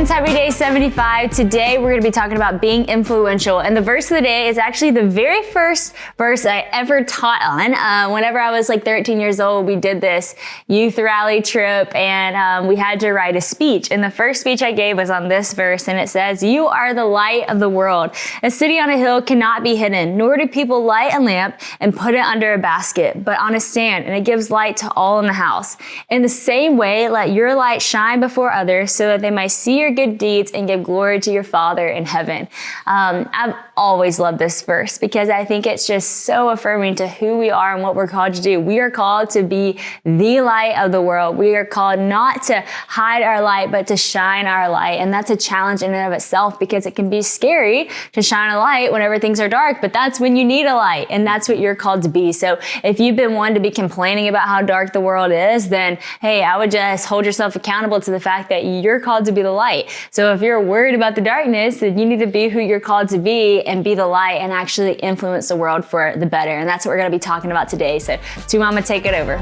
Influence Happy Day 75. Today we're going to be talking about being influential, and the verse of the day is actually the very first verse I ever taught on. Whenever I was like 13 years old, we did this youth rally trip, and we had to write a speech. And the first speech I gave was on this verse, and it says, "You are the light of the world. A city on a hill cannot be hidden, nor do people light a lamp and put it under a basket, but on a stand, and it gives light to all in the house. In the same way, let your light shine before others, so that they might see your good deeds and give glory to your Father in heaven." I've always loved this verse because I think it's just so affirming to who we are and what we're called to do. We are called to be the light of the world. We are called not to hide our light, but to shine our light. And that's a challenge in and of itself, because it can be scary to shine a light whenever things are dark, but that's when you need a light, and that's what you're called to be. So if you've been one to be complaining about how dark the world is, then hey, I would just hold yourself accountable to the fact that you're called to be the light. So if you're worried about the darkness, then you need to be who you're called to be and be the light and actually influence the world for the better. And that's what we're going to be talking about today. So to Mama, take it over.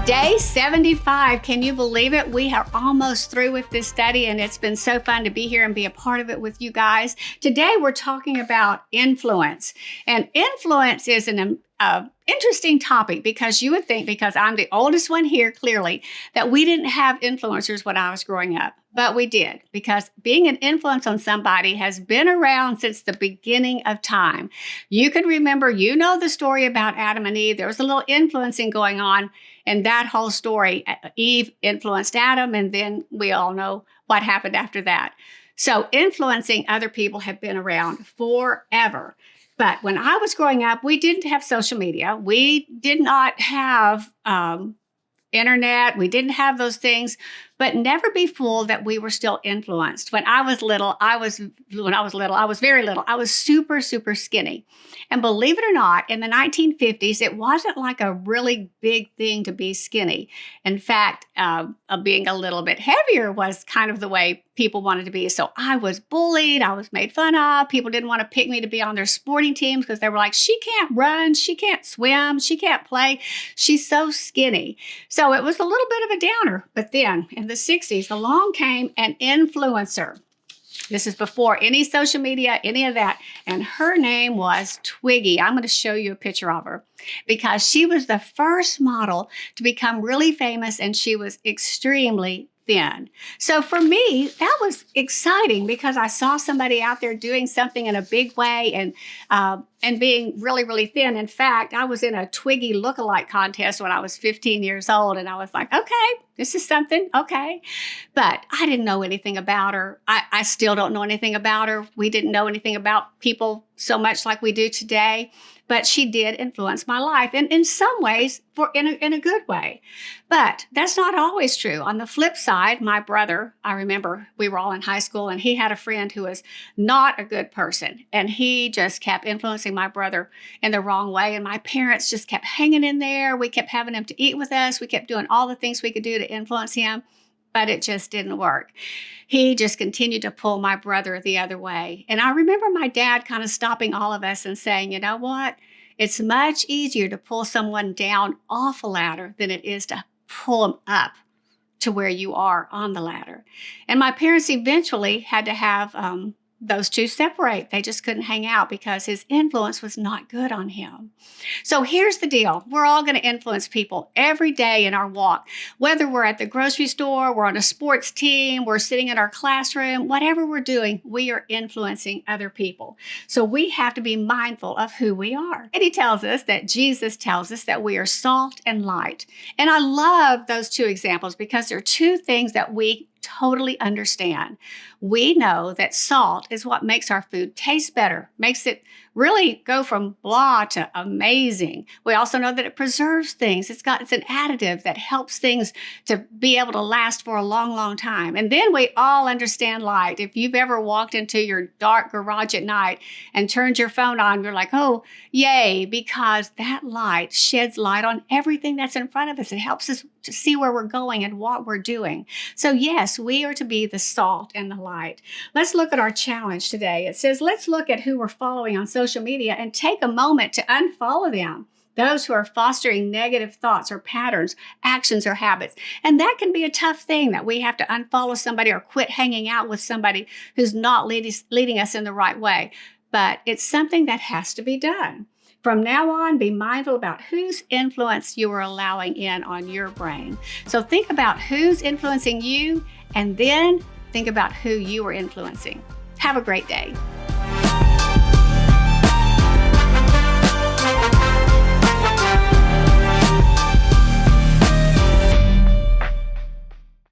Day 75. Can you believe it? We are almost through with this study, and it's been so fun to be here and be a part of it with you guys. Today, we're talking about influence. And influence is an interesting topic, because you would think, because I'm the oldest one here, clearly, that we didn't have influencers when I was growing up. But we did, because being an influence on somebody has been around since the beginning of time. You can remember, you know the story about Adam and Eve. There was a little influencing going on in that whole story. Eve influenced Adam, and then we all know what happened after that. So influencing other people have been around forever. But when I was growing up, we didn't have social media. We did not have internet. We didn't have those things. But never be fooled that we were still influenced. When I was little, I was very little. I was super, super skinny. And believe it or not, in the 1950s, it wasn't like a really big thing to be skinny. In fact, being a little bit heavier was kind of the way people wanted to be. So I was bullied. I was made fun of. People didn't want to pick me to be on their sporting teams because they were like, she can't run, she can't swim, she can't play. She's so skinny. So it was a little bit of a downer. But then in the 60s, along came an influencer. This is before any social media, any of that. And her name was Twiggy. I'm going to show you a picture of her because she was the first model to become really famous, and she was extremely thin. So for me, that was exciting because I saw somebody out there doing something in a big way and being really, really thin. In fact, I was in a Twiggy lookalike contest when I was 15 years old, and I was like, okay, this is something, okay. But I didn't know anything about her. I still don't know anything about her. We didn't know anything about people so much like we do today. But she did influence my life, and in some ways, in a good way. But that's not always true. On the flip side, my brother, I remember we were all in high school, and he had a friend who was not a good person, and he just kept influencing my brother in the wrong way. And my parents just kept hanging in there. We kept having him to eat with us. We kept doing all the things we could do to influence him, but it just didn't work. He just continued to pull my brother the other way. And I remember my dad kind of stopping all of us and saying, you know what? It's much easier to pull someone down off a ladder than it is to pull them up to where you are on the ladder. And my parents eventually had to have those two separate. They just couldn't hang out because his influence was not good on him. So here's the deal. We're all going to influence people every day in our walk, whether we're at the grocery store, we're on a sports team, we're sitting in our classroom, whatever we're doing, we are influencing other people. So we have to be mindful of who we are. And he tells us that Jesus tells us that we are salt and light. And I love those two examples because they're two things that we totally understand. We know that salt is what makes our food taste better, makes it really go from blah to amazing. We also know that it preserves things. It's an additive that helps things to be able to last for a long, long time. And then we all understand light. If you've ever walked into your dark garage at night and turned your phone on, you're like, oh, yay, because that light sheds light on everything that's in front of us. It helps us to see where we're going and what we're doing. So yes, we are to be the salt and the light. Let's look at our challenge today. It says, let's look at who we're following on social media and take a moment to unfollow them. those who are fostering negative thoughts or patterns, actions or habits. And that can be a tough thing, that we have to unfollow somebody or quit hanging out with somebody who's not leading us in the right way. But it's something that has to be done. From now on, be mindful about whose influence you are allowing in on your brain. So think about who's influencing you, and then think about who you are influencing. Have a great day.